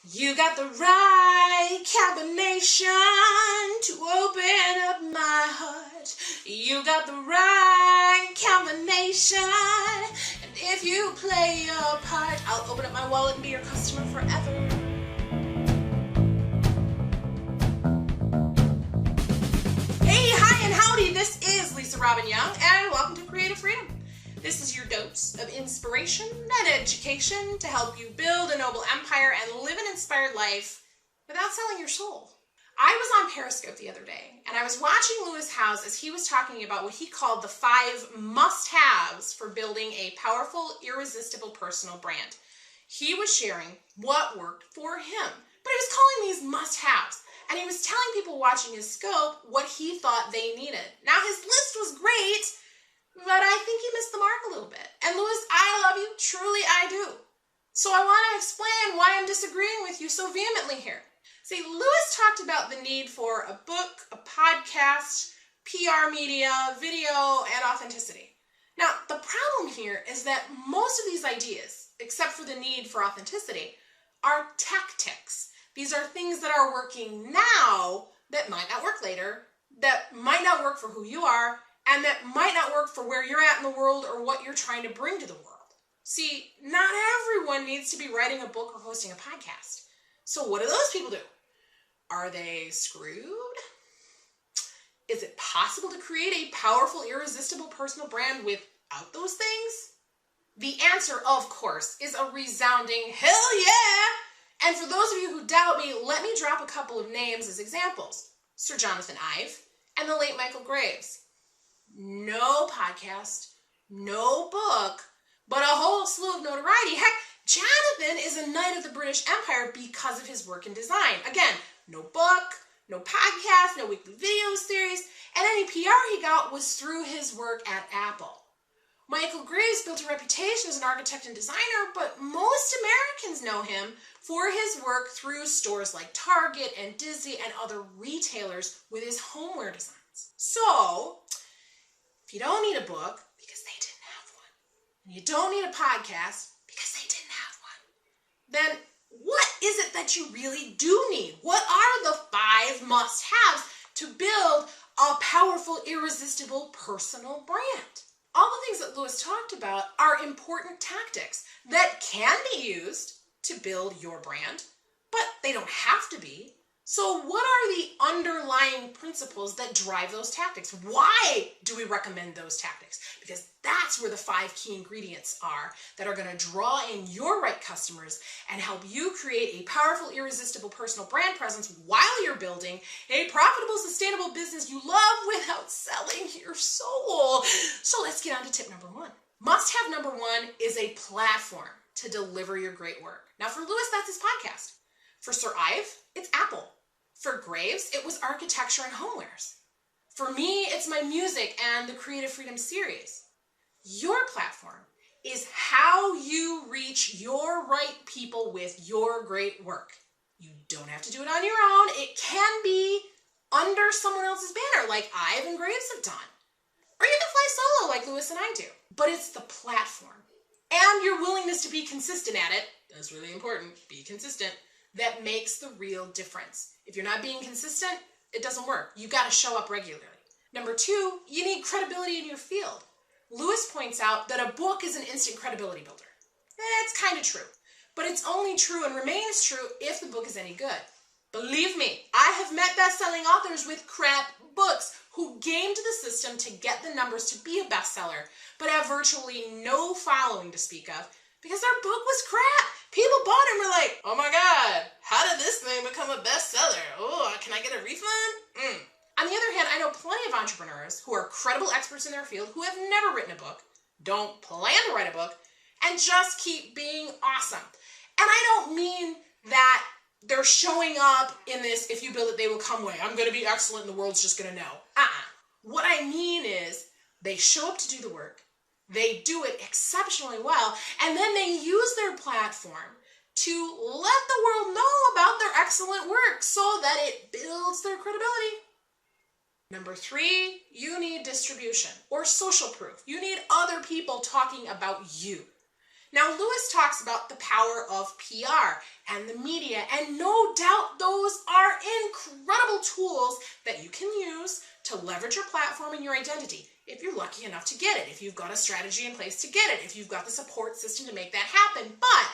You got the right combination to open up my heart. You got the right combination, and if you play your part, I'll open up my wallet and be your customer forever. Hey, hi, and howdy. This is Lisa Robbin Young, and welcome to Creative Freedom. This is your dose of inspiration and education to help you build a noble empire and live an inspired life without selling your soul. I was on Periscope the other day, and I was watching Lewis Howes as he was talking about what he called the 5 must-haves for building a powerful, irresistible personal brand. He was sharing what worked for him, but he was calling these must-haves, and he was telling people watching his scope what he thought they needed. Now, his list was great, but I think he missed the mark a little bit. And Lewis, I love you. Truly, I do. So I want to explain why I'm disagreeing with you so vehemently here. See, Lewis talked about the need for a book, a podcast, PR media, video, and authenticity. Now, the problem here is that most of these ideas, except for the need for authenticity, are tactics. These are things that are working now that might not work later, that might not work for who you are, and that might not work for where you're at in the world or what you're trying to bring to the world. See, not everyone needs to be writing a book or hosting a podcast. So what do those people do? Are they screwed? Is it possible to create a powerful, irresistible personal brand without those things? The answer, of course, is a resounding hell yeah! And for those of you who doubt me, let me drop a couple of names as examples. Sir Jonathan Ive and the late Michael Graves. No podcast, no book, but a whole slew of notoriety. Heck, Jonathan is a knight of the British Empire because of his work in design. Again, no book, no podcast, no weekly video series, and any PR he got was through his work at Apple. Michael Graves built a reputation as an architect and designer, but most Americans know him for his work through stores like Target and Disney and other retailers with his homeware designs. So, if you don't need a book, because they didn't have one, and you don't need a podcast, because they didn't have one, then what is it that you really do need? What are the 5 must-haves to build a powerful, irresistible personal brand? All the things that Lewis talked about are important tactics that can be used to build your brand, but they don't have to be. So what are the underlying principles that drive those tactics? Why do we recommend those tactics? Because that's where the 5 key ingredients are that are going to draw in your right customers and help you create a powerful, irresistible personal brand presence while you're building a profitable, sustainable business you love without selling your soul. So let's get on to tip number 1. Must-have number 1 is a platform to deliver your great work. Now for Lewis, that's his podcast. For Sir Ive, it's Apple. For Graves, it was architecture and homewares. For me, it's my music and the Creative Freedom series. Your platform is how you reach your right people with your great work. You don't have to do it on your own. It can be under someone else's banner, like Ive and Graves have done. Or you can fly solo like Lewis and I do. But it's the platform and your willingness to be consistent at it, that's really important, be consistent, that makes the real difference. If you're not being consistent, it doesn't work. You got to show up regularly. Number 2, you need credibility in your field. Lewis points out that a book is an instant credibility builder. That's kind of true, but it's only true and remains true if the book is any good. Believe me, I have met best-selling authors with crap books who gamed the system to get the numbers to be a bestseller, but have virtually no following to speak of because their book was crap. People bought it and were like, oh my God, how did this thing become a bestseller? Oh, can I get a refund? On the other hand, I know plenty of entrepreneurs who are credible experts in their field who have never written a book, don't plan to write a book, and just keep being awesome. And I don't mean that they're showing up in this, if you build it, they will come way. I'm going to be excellent and the world's just going to know. What I mean is they show up to do the work. They do it exceptionally well, and then they use their platform to let the world know about their excellent work so that it builds their credibility. Number 3, you need distribution or social proof. You need other people talking about you. Now, Lewis talks about the power of PR and the media, and no doubt those are incredible tools that you can use to leverage your platform and your identity if you're lucky enough to get it, if you've got a strategy in place to get it, if you've got the support system to make that happen. But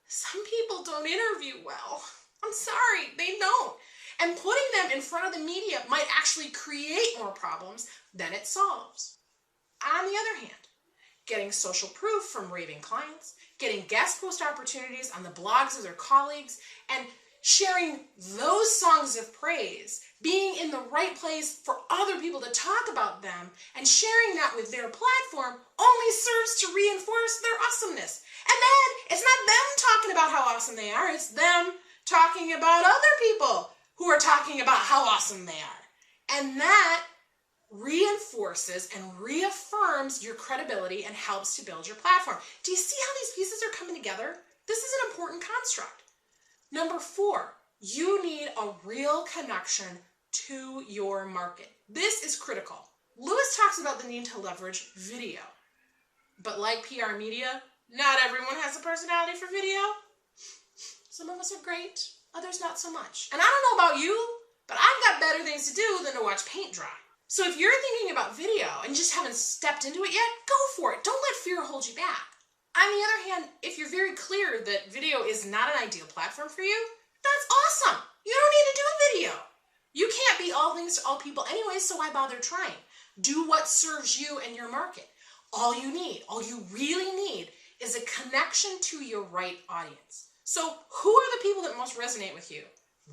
some people don't interview well. I'm sorry, they don't. And putting them in front of the media might actually create more problems than it solves. On the other hand, getting social proof from raving clients, getting guest post opportunities on the blogs of their colleagues, and sharing those songs of praise, being in the right place for other people to talk about them, and sharing that with their platform only serves to reinforce their awesomeness. And then it's not them talking about how awesome they are, it's them talking about other people who are talking about how awesome they are. And that reinforces and reaffirms your credibility and helps to build your platform. Do you see how these pieces are coming together? This is an important construct. Number 4, you need a real connection to your market. This is critical. Lewis talks about the need to leverage video. But like PR media, not everyone has a personality for video. Some of us are great, others not so much. And I don't know about you, but I've got better things to do than to watch paint dry. So if you're thinking about video and just haven't stepped into it yet, go for it. Don't let fear hold you back. On the other hand, if you're very clear that video is not an ideal platform for you, that's awesome. You don't need to do a video. You can't be all things to all people anyway, so why bother trying? Do what serves you and your market. All you really need is a connection to your right audience. So who are the people that most resonate with you?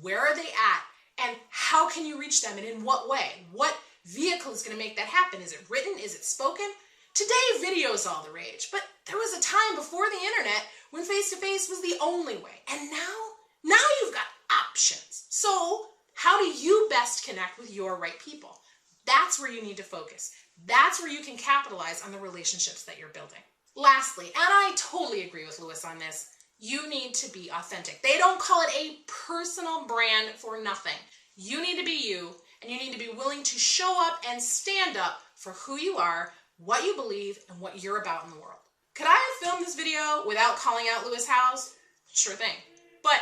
Where are they at? And how can you reach them and in what way? What vehicle is going to make that happen? Is it written? Is it spoken? Today, video is all the rage, but there was a time before the internet when face-to-face was the only way. And now you've got options. So how do you best connect with your right people? That's where you need to focus. That's where you can capitalize on the relationships that you're building. Lastly, and I totally agree with Lewis on this, you need to be authentic. They don't call it a personal brand for nothing. You need to be you, and you need to be willing to show up and stand up for who you are, what you believe, and what you're about in the world. Could I have filmed this video without calling out Lewis Howes? Sure thing. But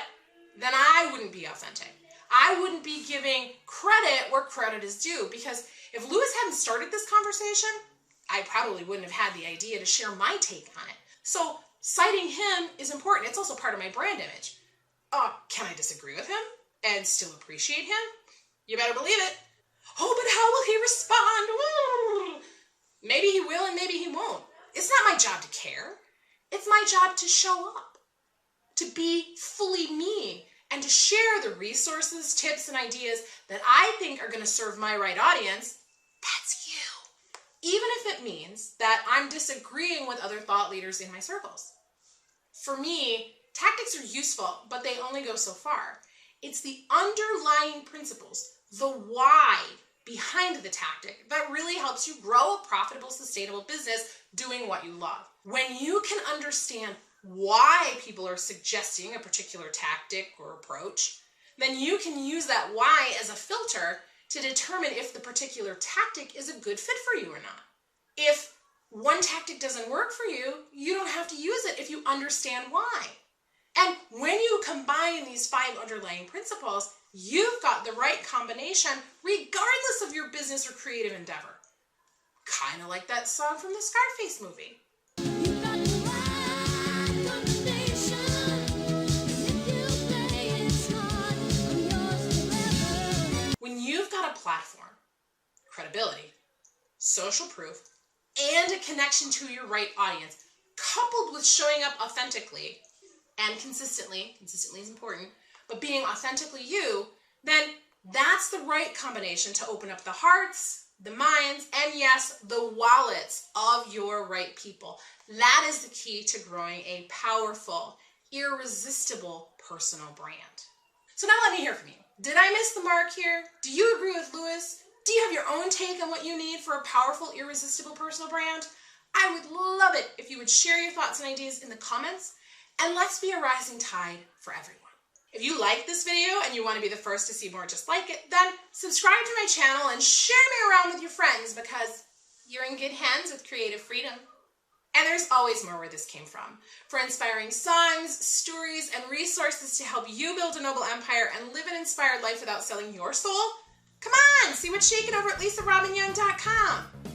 then I wouldn't be authentic. I wouldn't be giving credit where credit is due, because if Lewis hadn't started this conversation, I probably wouldn't have had the idea to share my take on it. So citing him is important. It's also part of my brand image. Can I disagree with him and still appreciate him? You better believe it. Oh, but how will he respond? Maybe he will and maybe he won't. It's not my job to care. It's my job to show up, to be fully me, and to share the resources, tips, and ideas that I think are going to serve my right audience. That's you. Even if it means that I'm disagreeing with other thought leaders in my circles. For me, tactics are useful, but they only go so far. It's the underlying principles, the why behind the tactic, that really helps you grow a profitable, sustainable business doing what you love. When you can understand why people are suggesting a particular tactic or approach, then you can use that why as a filter to determine if the particular tactic is a good fit for you or not. If one tactic doesn't work for you, you don't have to use it if you understand why. And when you combine these 5 underlying principles, you've got the right combination regardless of your business or creative endeavor. Kind of like that song from the Scarface movie. When you've got a platform, credibility, social proof, and a connection to your right audience, coupled with showing up authentically and consistently is important, but being authentically you, then that's the right combination to open up the hearts, the minds, and yes, the wallets of your right people. That is the key to growing a powerful, irresistible personal brand. So now let me hear from you. Did I miss the mark here? Do you agree with Lewis? Do you have your own take on what you need for a powerful, irresistible personal brand? I would love it if you would share your thoughts and ideas in the comments, and let's be a rising tide for everyone. If you like this video and you want to be the first to see more just like it, then subscribe to my channel and share me around with your friends, because you're in good hands with creative freedom. And there's always more where this came from. For inspiring songs, stories, and resources to help you build a noble empire and live an inspired life without selling your soul, come on, see what's shaking over at LisaRobbinYoung.com.